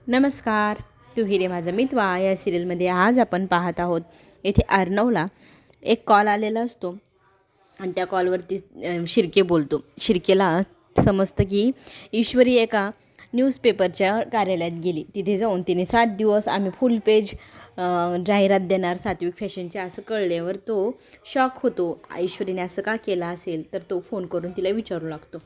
नमस्कार. तू हिरे माझा मितवा या सिरियलमध्ये आज आपण पाहत आहोत. येथे अर्णवला एक कॉल आलेला असतो आणि त्या कॉलवरती शिर्के बोलतो. शिर्केला समजतं की ईश्वरी एका न्यूजपेपरच्या कार्यालयात गेली. तिथे जाऊन तिने 7 दिवस आम्ही फुल पेज जाहिरात देणार सात्विक फॅशनचे असं कळल्यावर तो शॉक होतो. ईश्वरीने असं का केलं असेल तर तो फोन करून तिला विचारू लागतो.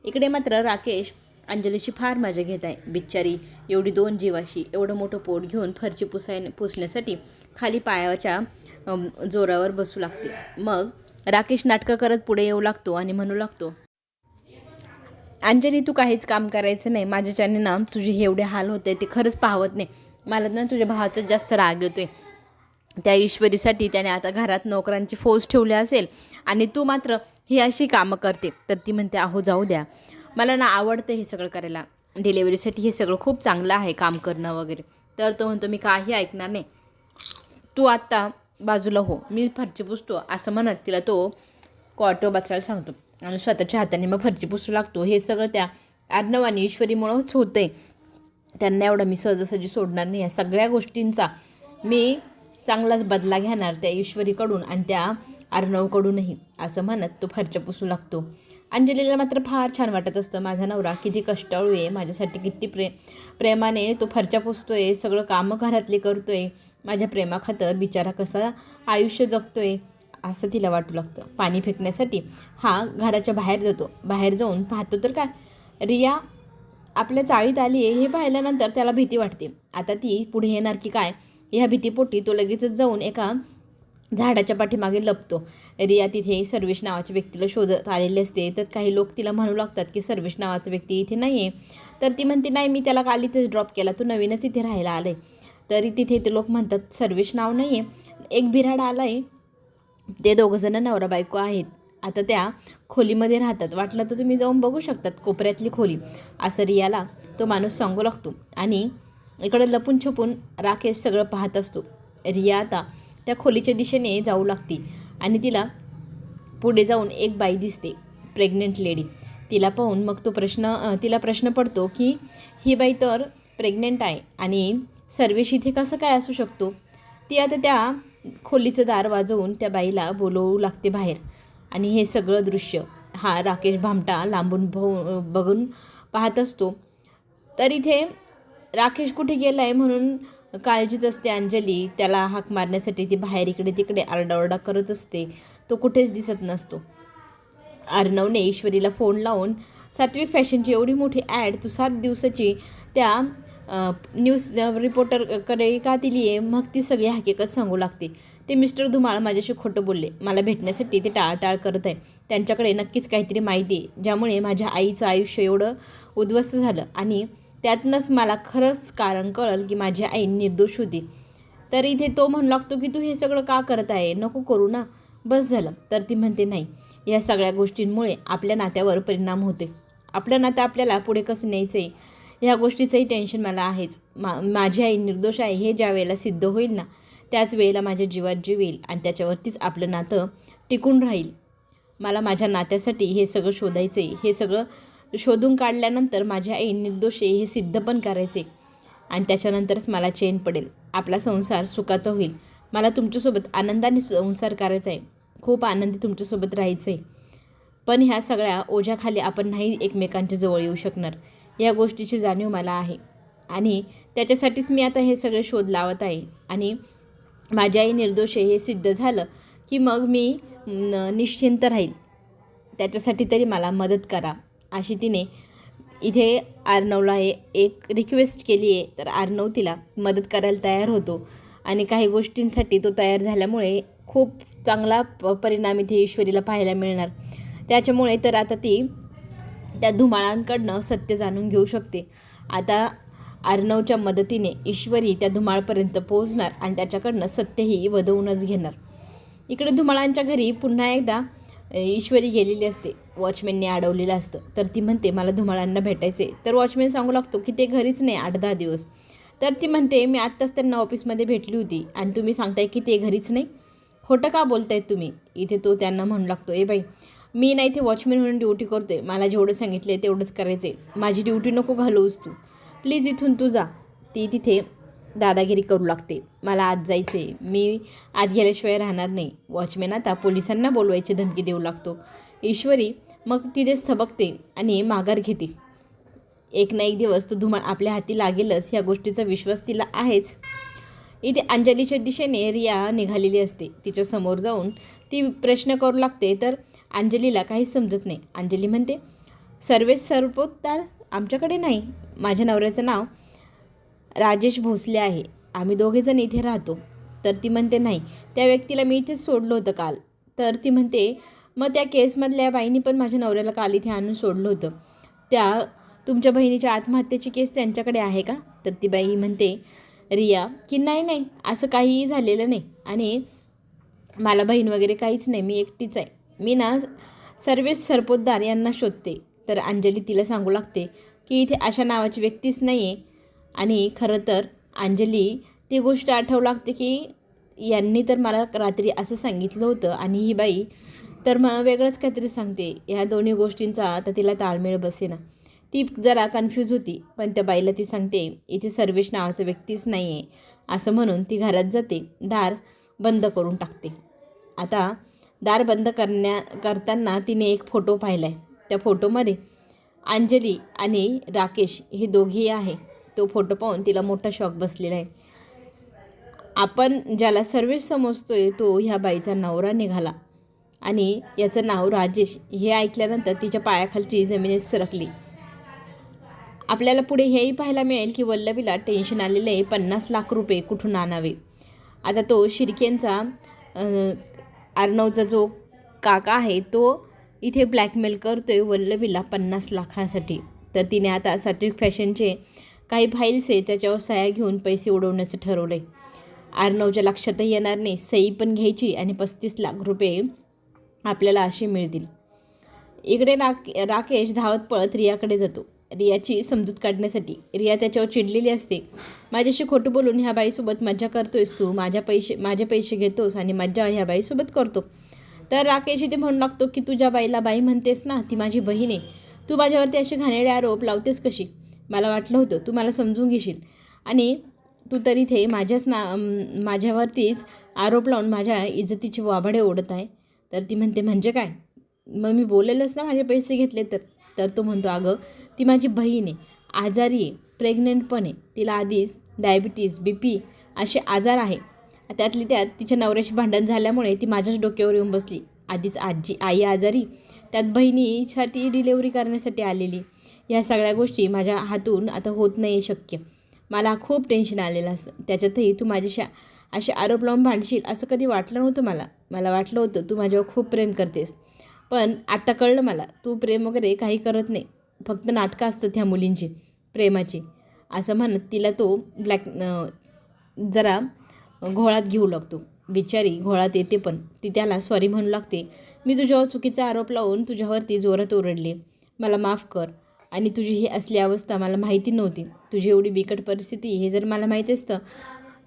इकडे मात्र राकेश अंजलीची फार मजा घेत आहे. बिचारी एवढी 2 जीवाशी एवढं मोठं पोट घेऊन फरची पुसण्यासाठी खाली पायाच्या जोरावर बसू लागते. मग राकेश नाटकं करत पुढे येऊ लागतो आणि म्हणू लागतो, अंजली तू काहीच काम करायचं नाही. माझ्याच्याने ना तुझे हे एवढे हाल होते ते खरंच पाहवत नाही. मला ना तुझ्या भावाचा जास्त राग येतोय. त्या ईश्वरीसाठी त्याने आता घरात नोकरांची फौज ठेवली असेल आणि तू मात्र ही अशी कामं करते. तर ती म्हणते, अहो जाऊ द्या, मला ना आवडतं हे सगळं करायला. डिलेवरीसाठी हे सगळं खूप चांगलं आहे काम करणं वगैरे. तर तो म्हणतो, मी काही ऐकणार नाही, तू आत्ता बाजूला हो, मी फरची पुसतो. असं म्हणत तिला तो कॉटो बसायला सांगतो आणि स्वतःच्या हाताने मग फरची पुसू लागतो. हे सगळं त्या अर्णव आणि ईश्वरीमुळंच होतंय. त्यांना एवढं मी सहजासहजी सोडणार नाही. या सगळ्या गोष्टींचा मी चांगलाच बदला घेणार त्या ईश्वरीकडून आणि त्या अर्णवकडूनही, असं म्हणत तो फरच्या पुसू लागतो. अंजलीला मात्र फार छान वाटत असतं. माझा नवरा किती कष्टाळू आहे, माझ्यासाठी किती प्रेमाने तो फरच्या पुसतोय, सगळं कामं घरातली करतोय, माझ्या प्रेमाखातर बिचारा कसा आयुष्य जगतोय असं तिला वाटू लागतं. पाणी फेकण्यासाठी हा घराच्या बाहेर जातो. बाहेर जाऊन पाहतो तर काय, रिया आपल्या चाळीत आली आहे. हे पाहिल्यानंतर त्याला भीती वाटते. आता ती पुढे येणार की काय ह्या भीतीपोटी तो लगेचच जाऊन एका झाडाच्या पाठीमागे लपतो. रिया तिथे सर्वेश नावाच्या व्यक्तीला शोधत आलेले असते. तर काही लोक तिला म्हणू लागतात की सर्वेश नावाचा व्यक्ती इथे नाही आहे. तर ती म्हणते, नाही, मी त्याला काल इथेच ड्रॉप केला, तू नवीनच इथे राहायला आलं आहे. तरी तिथे ते लोक म्हणतात, सर्वेश नाव नाही आहे, एक बिराड आला आहे, ते दोघंजणं नवरा बायको आहेत. आता त्या खोलीमध्ये राहतात, वाटलं तर तुम्ही जाऊन बघू शकतात, कोपऱ्यातली खोली, असं रियाला तो माणूस सांगू लागतो. आणि इकडं लपून छपून राकेश सगळं पाहत असतो. रिया आता त्या खोलीच्या दिशेने जाऊ लागते आणि तिला पुढे जाऊन एक बाई दिसते, प्रेग्नेंट लेडी. तिला पाहून मग तिला प्रश्न पडतो की ही बाई तर प्रेग्नेंट आहे आणि सर्वेश इथे कसं काय असू शकतो. ती आता त्या खोलीचं दार वाजवून त्या बाईला बोलवू लागते बाहेर. आणि हे सगळं दृश्य हा राकेश भामटा लांबून बघून पाहत असतो. तर इथे राकेश कुठे गेला आहे म्हणून काळजीच असते अंजली. त्याला हाक मारण्यासाठी ती बाहेर इकडे तिकडे आरडाओरडा करत असते. तो कुठेच दिसत नसतो. अर्णवने ईश्वरीला फोन लावून, सात्विक फॅशनची एवढी मोठी ॲड तू 7 दिवसाची त्या न्यूज रिपोर्टरकडे का दिली आहे. मग ती सगळी हकीकत सांगू लागते. ते मिस्टर धुमाळ माझ्याशी खोटं बोलले, मला भेटण्यासाठी ते टाळाटाळ करत आहे. त्यांच्याकडे नक्कीच काहीतरी माहिती आहे ज्यामुळे माझ्या आईचं आयुष्य एवढं उद्ध्वस्त झालं आणि त्यातनंच मला खरंच कारण कळलं की माझी आई निर्दोष होती. तर इथे तो म्हणू लागतो की तू हे सगळं का करत आहे, नको करू ना, बस झालं. तर ती म्हणते, नाही, या सगळ्या गोष्टींमुळे आपल्या नात्यावर परिणाम होते. आपलं नातं आपल्याला पुढे कसं न्यायचं आहे ह्या गोष्टीचंही टेन्शन मला आहेच. माझी आई निर्दोष आहे हे ज्या वेळेला सिद्ध होईल ना, त्याच वेळेला माझ्या जीवात जीव येईल आणि त्याच्यावरतीच आपलं नातं टिकून राहील. मला माझ्या नात्यासाठी हे सगळं शोधायचं आहे. हे सगळं शोधून काढल्यानंतर माझी आई निर्दोष आहे हे सिद्ध पण करायचे आणि त्याच्यानंतरच मला चैन पडेल, आपला संसार सुखाचा होईल. मला तुमच्यासोबत आनंदाने संसार करायचा आहे, खूप आनंदी तुमच्यासोबत राहायचं आहे. पण ह्या सगळ्या ओझ्याखाली आपण नाही एकमेकांच्या जवळ येऊ शकणार. या गोष्टीची जाणीव मला आहे आणि त्याच्यासाठीच मी आता हे सगळे शोध लावत आहे. आणि माझी आई निर्दोष आहे हे सिद्ध झालं की मग मी निश्चिंत राहील. त्याच्यासाठी तरी मला मदत करा, अशी तिने इथे अर्णवला एक रिक्वेस्ट केली आहे. तर अर्णव तिला मदत करायला तयार होतो आणि काही गोष्टींसाठी तो तयार झाल्यामुळे खूप चांगला परिणाम इथे ईश्वरीला पाहायला मिळणार. त्याच्यामुळे तर आता ती त्या धुमाळांकडनं सत्य जाणून घेऊ शकते. आता अर्णवच्या मदतीने ईश्वरी त्या धुमाळपर्यंत पोहोचणार आणि त्याच्याकडनं सत्यही वदवूनच घेणार. इकडे धुमाळांच्या घरी पुन्हा एकदा ईश्वरी गेलेली असते. वॉचमॅनने अडवलेलं असतं. तर ती म्हणते, मला धुमाळांना भेटायचे. तर वॉचमॅन सांगू लागतो की ते घरीच नाही 8-10 दिवस. तर ती म्हणते, मी आत्ताच त्यांना ऑफिसमध्ये भेटली होती आणि तुम्ही सांगताय की ते घरीच नाही, खोटं का बोलतायत तुम्ही. इथे तो त्यांना म्हणू लागतो, ए बाई, मी नाही ते वॉचमॅन म्हणून ड्युटी करतोय, मला जेवढं सांगितलं आहे तेवढंच करायचं आहे. माझी ड्युटी नको घालवूस तू, प्लीज इथून तू जा. ती तिथे दादागिरी करू लागते. मला आज जायचं आहे, मी आज गेल्याशिवाय राहणार नाही. वॉचमॅन आता पोलिसांना बोलवायची धमकी देऊ लागतो. ईश्वरी मग तिथेच थबकते आणि माघार घेते. एक ना एक दिवस तो धुमाळ आपल्या हाती लागेलच ह्या गोष्टीचा विश्वास तिला आहेच. इथे अंजलीच्या दिशेने रिया निघालेली असते. तिच्या समोर जाऊन ती प्रश्न करू लागते तर अंजलीला काहीच समजत नाही. अंजली म्हणते, सर्वेश सरपोतदार आमच्याकडे नाही. माझ्या नवऱ्याचं नाव राजेश भोसले आहे. आम्ही दोघेजण इथे राहतो. तर ती म्हणते, नाही, त्या व्यक्तीला मी इथेच सोडलं होतं काल. तर ती म्हणते, मग त्या केसमधल्या बाईंनी पण माझ्या नवऱ्याला काल इथे आणून सोडलं होतं. त्या तुमच्या बहिणीच्या आत्महत्येची केस त्यांच्याकडे आहे का? तर ती बाई म्हणते, रिया, की नाही, असं काहीही झालेलं नाही आणि मला बहीण वगैरे काहीच नाही, मी एकटीच आहे. मी ना सर्वेश सरपोतदार यांना शोधते. तर अंजली तिला सांगू लागते की इथे अशा नावाची व्यक्तीच नाही आहे. आणि खरं तर अंजली ती गोष्ट आठवू लागते की यांनी तर मला रात्री असं सांगितलं होतं आणि ही बाई तर मग वेगळंच काहीतरी सांगते. ह्या दोन्ही गोष्टींचा आता तिला ताळमेळ बसेना. ती जरा कन्फ्यूज होती, पण त्या बाईला ती सांगते इथे सर्वेश नावाचा व्यक्तीच नाही आहे असं म्हणून ती घरात जाते. दार बंद करून टाकते. आता दार बंद करताना तिने एक फोटो पाहिला आहे. त्या फोटोमध्ये अंजली आणि राकेश हे दोघेही आहे. तो फोटो पाहून तिला मोठा शॉक बसलेला आहे. आपण ज्याला सर्वेश समजतोय तो ह्या बाईचा नवरा निघाला आणि याचं नाव राजेश. हे ऐकल्यानंतर तिच्या पायाखालची जमीनच सरकली. आपल्याला पुढे हेही पाहायला मिळेल की वल्लवीला टेन्शन आलेले 50 लाख रुपये कुठून आणावे. आता तो शिर्केंचा अर्णवचा जो काका आहे तो इथे ब्लॅकमेल करतोय वल्लवीला 50 लाखासाठी. तर तिने आता सात्विक फॅशनचे काही फाईल्स आहे त्याच्यावर सह्या घेऊन पैसे उडवण्याचं ठरवलं आहे. अर्णवच्या लक्षातही येणार नाही, सही पण घ्यायची आणि 35 लाख रुपये आपल्याला असे मिळतील. इकडे राकेश धावत पळत रियाकडे जातो. रियाची समजूत काढण्यासाठी. रिया त्याच्यावर चिडलेली असते. माझ्याशी खोटं बोलून ह्या बाईसोबत मज्जा करतोयस तू, माझे पैसे घेतोस आणि मज्जा ह्या बाईसोबत करतो. तर राकेश इथे म्हणू लागतो की तुझ्या बाईला बाई म्हणतेस ना, ती माझी बहीण आहे. तू माझ्यावरती असे घाणेरडे आरोप लावतेस कशी? मला वाटलं होतं तू मला समजून घेशील आणि तू तर इथे माझ्यावरतीच आरोप लावून माझ्या इज्जतीचे वाभाडे ओढत आहे. तर ती म्हणते, म्हणजे काय? मग मी बोलेलच ना माझे पैसे घेतले तर. तर तो म्हणतो, अगं ती माझी बहीण आहे, आजारी आहे, प्रेग्नंट पण आहे. तिला आधीच डायबिटीज, BP असे आजार आहे. त्यातली त्यात तिच्या नवऱ्याशी भांडण झाल्यामुळे ती माझ्याच डोक्यावर येऊन बसली. आधीच आई आजारी, त्यात बहिणीसाठी डिलेवरी करण्यासाठी आलेली. ह्या सगळ्या गोष्टी माझ्या हातून आता होत नाही शक्य. मला खूप टेन्शन आलेलं असतं. त्याच्यातही तू माझ्याशी असे आरोप लावून भांडशील असं कधी वाटलं नव्हतं मला वाटलं होतं तू माझ्यावर खूप प्रेम करतेस. पण आता कळलं मला तू प्रेम वगैरे काही करत नाही, फक्त नाटकं असतात ह्या मुलींची प्रेमाची. असं म्हणत तिला तो जरा घोळात घेऊ लागतो. बिचारी घोळात येते पण ती त्याला सॉरी म्हणू लागते. मी तुझ्यावर चुकीचा आरोप लावून तुझ्यावरती जोरात ओरडले, मला माफ कर. आणि तुझी ही असली अवस्था मला माहिती नव्हती. तुझी एवढी बिकट परिस्थिती हे जर मला माहिती असतं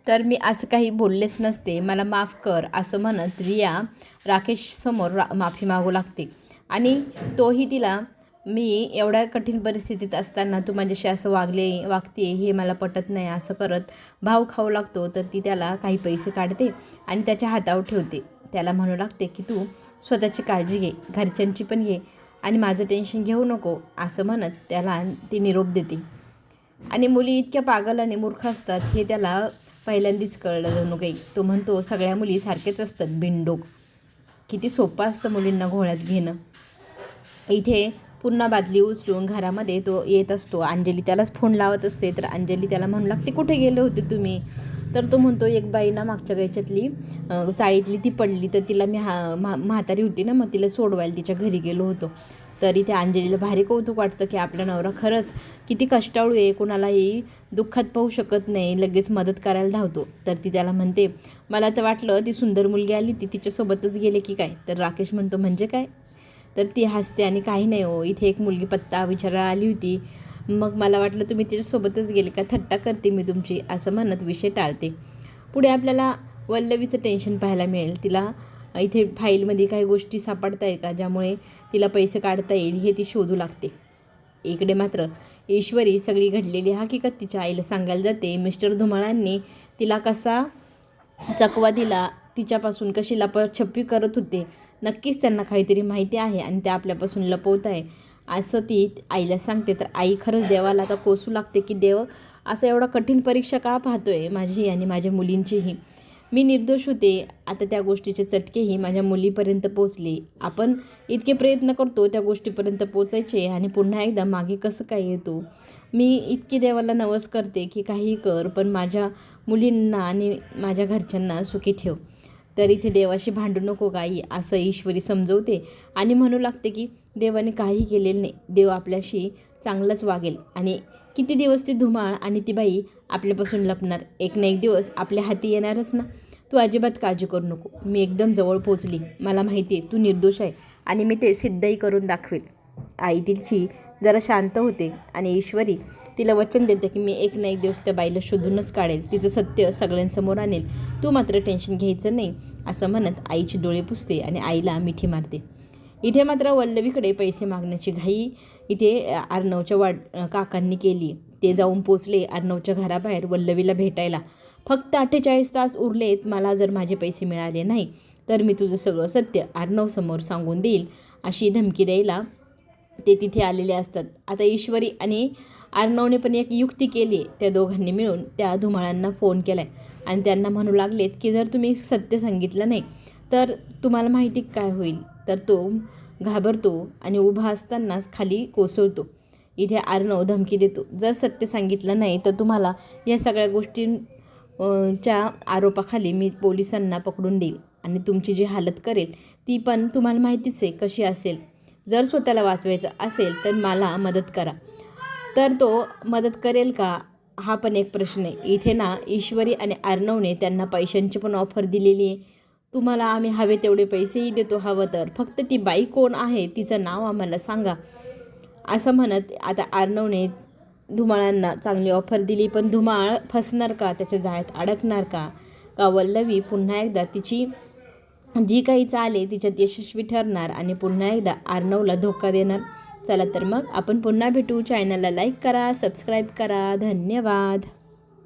तर मी असं काही बोललेच नसते, मला माफ कर. असं म्हणत रिया राकेशसमोर माफी मागू लागते. आणि तोही तिला, मी एवढ्या कठीण परिस्थितीत असताना तू माझ्याशी असं वागते हे मला पटत नाही असं करत भाव खाऊ लागतो. तर ती त्याला काही पैसे काढते आणि त्याच्या हातावर ठेवते. त्याला म्हणू लागते की तू स्वतःची काळजी घे, घरच्यांची पण घे आणि माझं टेन्शन घेऊ नको. असं म्हणत त्याला ती निरोप देते. आणि मुली इतक्या पागल आणि मूर्ख असतात हे त्याला पहिल्यांदाच कळलं जणू काही. तो म्हणतो, सगळ्या मुली सारखेच असतात, बिनडोक. किती सोपं असतं मुलींना घोळ्यात घेणं. इथे पुन्हा बादली उचलून घरामध्ये तो येत असतो. अंजली त्यालाच फोन लावत असते. तर अंजली त्याला म्हणू लागते, कुठे गेले होते तुम्ही? तर तो म्हणतो, एक बाई ना मागच्या गायच्यातली चाळीतली ती पडली, तर तिला मी म्हातारी होती ना, मग तिला सोडवायला तिच्या घरी गेलो होतो. तर इथे अंजलीला भारी कौतुक वाटतं की आपला नवरा खरंच किती कष्टाळू आहे, कोणालाही दुःखात पाहू शकत नाही, लगेच मदत करायला धावतो. तर ती त्याला म्हणते, मला तर वाटलं ती सुंदर मुलगी आली होती तिच्यासोबतच गेले की काय? तर राकेश म्हणतो, म्हणजे काय? तर ती हसते आणि काही नाही हो, इथे एक मुलगी पत्ता विचारायला आली होती, मग मला वाटलं तुम्ही तिच्यासोबतच गेले का, थट्टा करते मी तुमची. असं म्हणत विषय टाळते. पुढे आपल्याला वल्लवीचं टेन्शन पाहायला मिळेल. तिला इथे फाईलमध्ये काही गोष्टी सापडता आहे का ज्यामुळे तिला पैसे काढता येईल हे ती शोधू लागते. इकडे मात्र ईश्वरी सगळी घडलेली हकीकत तिच्या आईला सांगायला जाते. मिस्टर धुमाळांनी तिला कसा चकवा दिला, तिच्यापासून कशी लपाछपी करत होते, नक्कीच त्यांना काहीतरी माहिती आहे आणि ते आपल्यापासून लपवत आहे असं ती आईला सांगते. तर आई खरंच देवाला आता कोसू लागते की देव असं एवढा कठीण परीक्षा का पाहतोय माझी आणि माझ्या मुलींचीही. मी निर्दोष होते. आता त्या गोष्टीचे चटकेही माझ्या मुलीपर्यंत पोचले. आपण इतके प्रयत्न करतो त्या गोष्टीपर्यंत पोचायचे आणि पुन्हा एकदा मागे कसं काय येतो. मी इतकी देवाला नवस करते की काही कर, पण माझ्या मुलींना आणि माझ्या घरच्यांना सुखी ठेव. तर इथे देवाशी भांडू नको गाई असं ईश्वरी समजवते आणि म्हणू लागते की देवाने काही केलेलं नाही, देव आपल्याशी चांगलंच वागेल आणि किती दिवस ती धुमाळ आणि ती बाई आपल्यापासून लपणार, एक ना एक दिवस आपल्या हाती येणारच ना. तू अजिबात काळजी करू नको, मी एकदम जवळ पोचली, मला माहिती आहे तू निर्दोष आहे आणि मी ते सिद्धही करून दाखवेल. आई तिची जरा शांत होते आणि ईश्वरी तिला वचन देते की मी एक ना एक दिवस त्या बाईला शोधूनच काढेल, तिचं सत्य सगळ्यांसमोर आणेल, तू मात्र टेन्शन घ्यायचं नाही असं म्हणत आईचे डोळे पुसते आणि आईला मिठी मारते. इथे मात्र वल्लवीकडे पैसे मागण्याची घाई इथे अर्णवच्या काकांनी केली. ते जाऊन पोचले अर्णवच्या घराबाहेर वल्लवीला भेटायला. फक्त 48 तास उरलेत, मला जर माझे पैसे मिळाले नाही तर मी तुझं सगळं सत्य अर्णवसमोर सांगून देईल अशी धमकी द्यायला ते तिथे आलेले असतात. आता ईश्वरी आणि अर्णवने पण एक युक्ती केली. त्या दोघांनी मिळून त्या धुमाळांना फोन केला आहे आणि त्यांना म्हणू लागलेत की जर तुम्ही सत्य सांगितलं नाही तर तुम्हाला माहिती काय होईल. तर तो घाबरतो आणि उभा असतानाच खाली कोसळतो. इथे अर्णव धमकी देतो, जर सत्य सांगितलं नाही तर तुम्हाला या सगळ्या गोष्टींच्या आरोपाखाली मी पोलिसांना पकडून देईल आणि तुमची जी हालत करेल ती पण तुम्हाला माहितीच आहे कशी असेल. जर स्वतःला वाचवायचं असेल तर मला मदत करा. तर तो मदत करेल का हा पण एक प्रश्न आहे. इथे ना ईश्वरी आणि अर्णवने त्यांना पैशांची पण ऑफर दिलेली आहे. तुम्हाला आम्ही हवे तेवढे पैसेही देतो हवं तर, फक्त ती बाई कोण आहे तिचं नाव आम्हाला सांगा असं म्हणत आता अर्णवने धुमाळांना चांगली ऑफर दिली. पण धुमाळ फसणार का, त्याच्या जाळ्यात अडकणार का, का वल्लवी पुन्हा एकदा तिची जी काही चाल आहे तिच्यात यशस्वी ठरणार आणि पुन्हा एकदा अर्णवला धोका देणार. चला तर मग आपण पुन्हा भेटू. चॅनलला लाईक करा, सबस्क्राईब करा. धन्यवाद.